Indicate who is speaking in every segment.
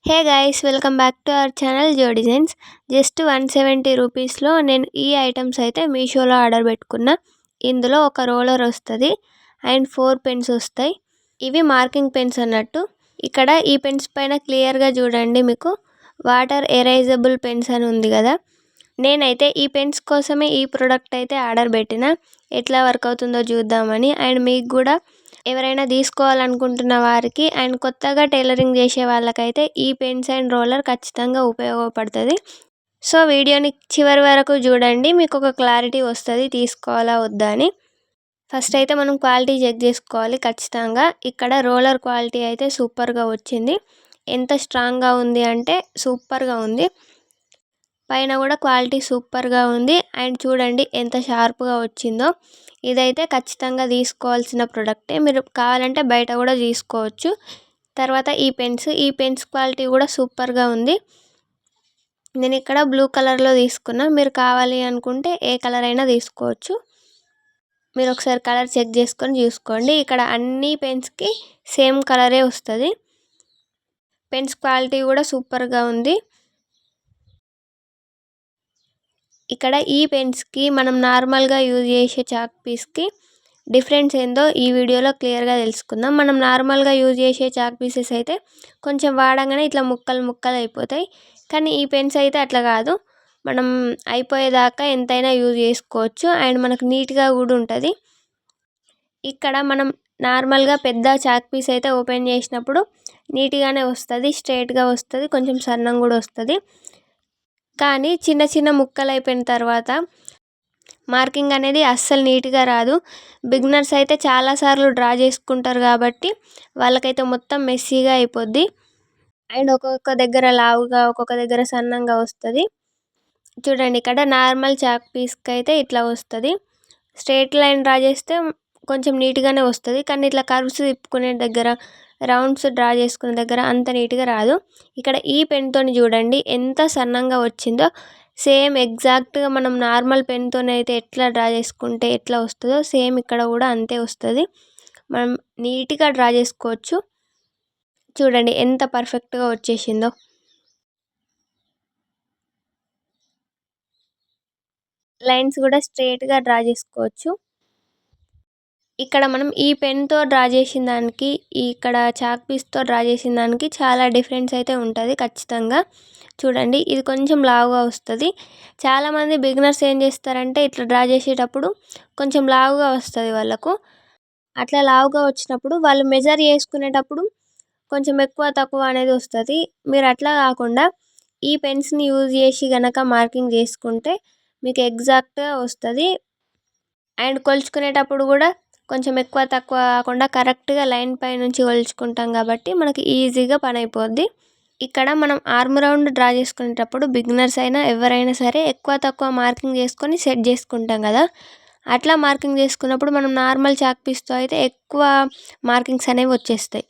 Speaker 1: Hey guys, welcome back to our channel Jo Designs. Just 170 రూపీస్లో నేను ఈ items అయితే మీషోలో ఆర్డర్ పెట్టుకున్నా. ఇందులో ఒక రోలర్ వస్తుంది అండ్ 4 పెన్స్ వస్తాయి. ఇవి మార్కింగ్ పెన్స్ అన్నట్టు. ఇక్కడ ఈ పెన్స్ పైన క్లియర్గా చూడండి, మీకు వాటర్ ఎరైజబుల్ పెన్స్ అని ఉంది కదా. నేనైతే ఈ పెన్స్ కోసమే ఈ ప్రోడక్ట్ అయితే ఆర్డర్ పెట్టిన. ఎట్లా వర్క్ అవుతుందో చూద్దామని. అండ్ మీకు కూడా ఎవరైనా తీసుకోవాలనుకుంటున్న వారికి అండ్ కొత్తగా టైలరింగ్ చేసే వాళ్ళకైతే ఈ పెన్స్ అండ్ రోలర్ ఖచ్చితంగా ఉపయోగపడుతుంది. సో వీడియోని చివరి వరకు చూడండి, మీకు ఒక క్లారిటీ వస్తుంది తీసుకోవాలా వద్దా అని. ఫస్ట్ అయితే మనం క్వాలిటీ చెక్ చేసుకోవాలి ఖచ్చితంగా. ఇక్కడ రోలర్ క్వాలిటీ అయితే సూపర్గా వచ్చింది. ఎంత స్ట్రాంగ్గా ఉంది అంటే సూపర్గా ఉంది. పైన కూడా క్వాలిటీ సూపర్గా ఉంది. అండ్ చూడండి ఎంత షార్ప్గా వచ్చిందో. ఇదైతే ఖచ్చితంగా తీసుకోవాల్సిన ప్రోడక్టే. మీరు కావాలంటే బయట కూడా తీసుకోవచ్చు. తర్వాత ఈ పెన్స్ క్వాలిటీ కూడా సూపర్గా ఉంది. నేను ఇక్కడ బ్లూ కలర్లో తీసుకున్నా. మీరు కావాలి అనుకుంటే ఏ కలర్ అయినా తీసుకోవచ్చు. మీరు ఒకసారి కలర్ చెక్ చేసుకొని చూసుకోండి. ఇక్కడ అన్ని పెన్స్కి సేమ్ కలరే వస్తుంది. పెన్స్ క్వాలిటీ కూడా సూపర్గా ఉంది. ఇక్కడ ఈ పెన్స్కి మనం నార్మల్గా యూజ్ చేసే చాక్ పీస్కి డిఫరెన్స్ ఏందో ఈ వీడియోలో క్లియర్గా తెలుసుకుందాం. మనం నార్మల్గా యూజ్ చేసే చాక్ పీసెస్ అయితే కొంచెం వాడంగానే ఇట్లా ముక్కలు అయిపోతాయి. కానీ ఈ పెన్స్ అయితే అట్లా కాదు. మనం అయిపోయేదాకా ఎంతైనా యూజ్ చేసుకోవచ్చు. అండ్ మనకు నీట్గా కూడా ఉంటుంది. ఇక్కడ మనం నార్మల్గా పెద్ద చాక్ పీస్ అయితే ఓపెన్ చేసినప్పుడు నీట్గానే వస్తుంది, స్ట్రైట్గా వస్తుంది, కొంచెం సన్నం కూడా వస్తుంది. కానీ చిన్న చిన్న ముక్కలు అయిపోయిన తర్వాత మార్కింగ్ అనేది అస్సలు నీట్గా రాదు. బిగినర్స్ అయితే చాలాసార్లు డ్రా చేసుకుంటారు కాబట్టి వాళ్ళకైతే మొత్తం మెస్సీగా అయిపోద్ది. అండ్ ఒక్కొక్క దగ్గర లావుగా, ఒక్కొక్క దగ్గర సన్నంగా వస్తుంది. చూడండి, ఇక్కడ నార్మల్ చాక్ పీస్కి అయితే ఇట్లా వస్తుంది. స్ట్రైట్ లైన్ డ్రా చేస్తే కొంచెం నీట్గానే వస్తుంది. కానీ ఇట్లా కర్వ్స్ తిప్పుకునే దగ్గర, రౌండ్స్ డ్రా చేసుకునే దగ్గర అంత నీట్గా రాదు. ఇక్కడ ఈ పెన్తో చూడండి ఎంత సన్నంగా వచ్చిందో. సేమ్ ఎగ్జాక్ట్గా మనం నార్మల్ పెన్తో అయితే ఎట్లా డ్రా చేసుకుంటే ఎట్లా వస్తుందో సేమ్ ఇక్కడ కూడా అంతే వస్తుంది. మనం నీట్గా డ్రా చేసుకోవచ్చు. చూడండి ఎంత పర్ఫెక్ట్గా వచ్చేసిందో. లైన్స్ కూడా స్ట్రైట్గా డ్రా చేసుకోవచ్చు. ఇక్కడ మనం ఈ పెన్తో డ్రా చేసిన దానికి, ఇక్కడ చాక్ పీస్తో డ్రా చేసిన దానికి చాలా డిఫరెన్స్ అయితే ఉంటుంది ఖచ్చితంగా. చూడండి, ఇది కొంచెం లావుగా వస్తుంది. చాలామంది బిగినర్స్ ఏం చేస్తారంటే ఇట్లా డ్రా చేసేటప్పుడు కొంచెం లావుగా వస్తుంది వాళ్ళకు. అట్లా లావుగా వచ్చినప్పుడు వాళ్ళు మెజర్ చేసుకునేటప్పుడు కొంచెం ఎక్కువ తక్కువ అనేది వస్తుంది. మీరు అట్లా కాకుండా ఈ పెన్స్ని యూజ్ చేసి కనుక మార్కింగ్ చేసుకుంటే మీకు ఎగ్జాక్ట్గా వస్తుంది. అండ్ కొలుచుకునేటప్పుడు కూడా కొంచెం ఎక్కువ తక్కువ కాకుండా కరెక్ట్గా లైన్ పై నుంచి కొలుచుకుంటాం కాబట్టి మనకి ఈజీగా పని అయిపోద్ది. ఇక్కడ మనం ఆర్మ్ రౌండ్ డ్రా చేసుకునేటప్పుడు బిగినర్స్ అయినా ఎవరైనా సరే ఎక్కువ తక్కువ మార్కింగ్ చేసుకొని సెట్ చేసుకుంటాం కదా. అట్లా మార్కింగ్ చేసుకున్నప్పుడు మనం నార్మల్ చాక్ పీస్తో అయితే ఎక్కువ మార్కింగ్స్ అనేవి వచ్చేస్తాయి.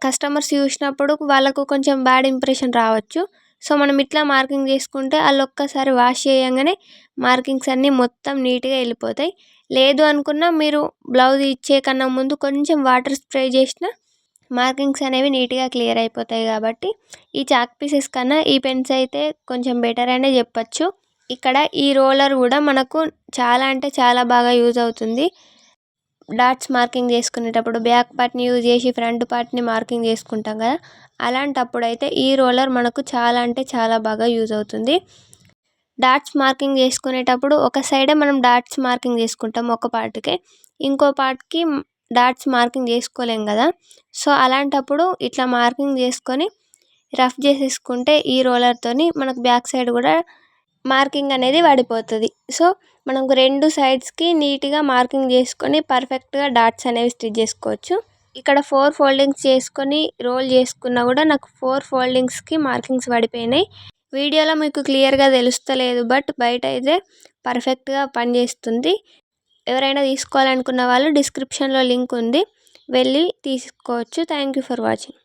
Speaker 1: కస్టమర్స్ చూసినప్పుడు వాళ్ళకు కొంచెం బ్యాడ్ ఇంప్రెషన్ రావచ్చు. సో మనం ఇట్లా మార్కింగ్ చేసుకుంటే వాళ్ళు ఒక్కసారి వాష్ చేయగానే మార్కింగ్స్ అన్నీ మొత్తం నీట్గా వెళ్ళిపోతాయి. లేదు అనుకున్నా మీరు బ్లౌజ్ ఇచ్చే కన్నా ముందు కొంచెం వాటర్ స్ప్రే చేసిన మార్కింగ్స్ అనేవి నీట్గా క్లియర్ అయిపోతాయి. కాబట్టి ఈ చాక్ పీసెస్ కన్నా ఈ పెన్స్ అయితే కొంచెం బెటర్ అనే చెప్పచ్చు. ఇక్కడ ఈ రోలర్ కూడా మనకు చాలా అంటే చాలా బాగా యూజ్ అవుతుంది. డాట్స్ మార్కింగ్ చేసుకునేటప్పుడు బ్యాక్ పార్ట్ని యూజ్ చేసి ఫ్రంట్ పార్ట్ని మార్కింగ్ చేసుకుంటాం కదా. అలాంటప్పుడు అయితే ఈ రోలర్ మనకు చాలా అంటే చాలా బాగా యూజ్ అవుతుంది. డాట్స్ మార్కింగ్ చేసుకునేటప్పుడు ఒక సైడే మనం డాట్స్ మార్కింగ్ చేసుకుంటాం ఒక పార్ట్కే, ఇంకో పార్ట్కి డాట్స్ మార్కింగ్ చేసుకోలేం కదా. సో అలాంటప్పుడు ఇట్లా మార్కింగ్ చేసుకొని రఫ్ చేసేసుకుంటే ఈ రోలర్తోని మనకు బ్యాక్ సైడ్ కూడా మార్కింగ్ అనేది పడిపోతుంది. సో మనకు రెండు సైడ్స్కి నీట్గా మార్కింగ్ చేసుకొని పర్ఫెక్ట్గా డాట్స్ అనేవి స్టిచ్ చేసుకోవచ్చు. ఇక్కడ 4 ఫోల్డింగ్స్ చేసుకొని రోల్ చేసుకున్నా కూడా నాకు 4 ఫోల్డింగ్స్కి మార్కింగ్స్ పడిపోయినాయి. వీడియోలో మీకు క్లియర్గా తెలుస్తలేదు, బట్ బయట అయితే పర్ఫెక్ట్గా పనిచేస్తుంది. ఎవరైనా తీసుకోవాలనుకున్న వాళ్ళు డిస్క్రిప్షన్లో లింక్ ఉంది, వెళ్ళి తీసుకోవచ్చు. Thank you for watching.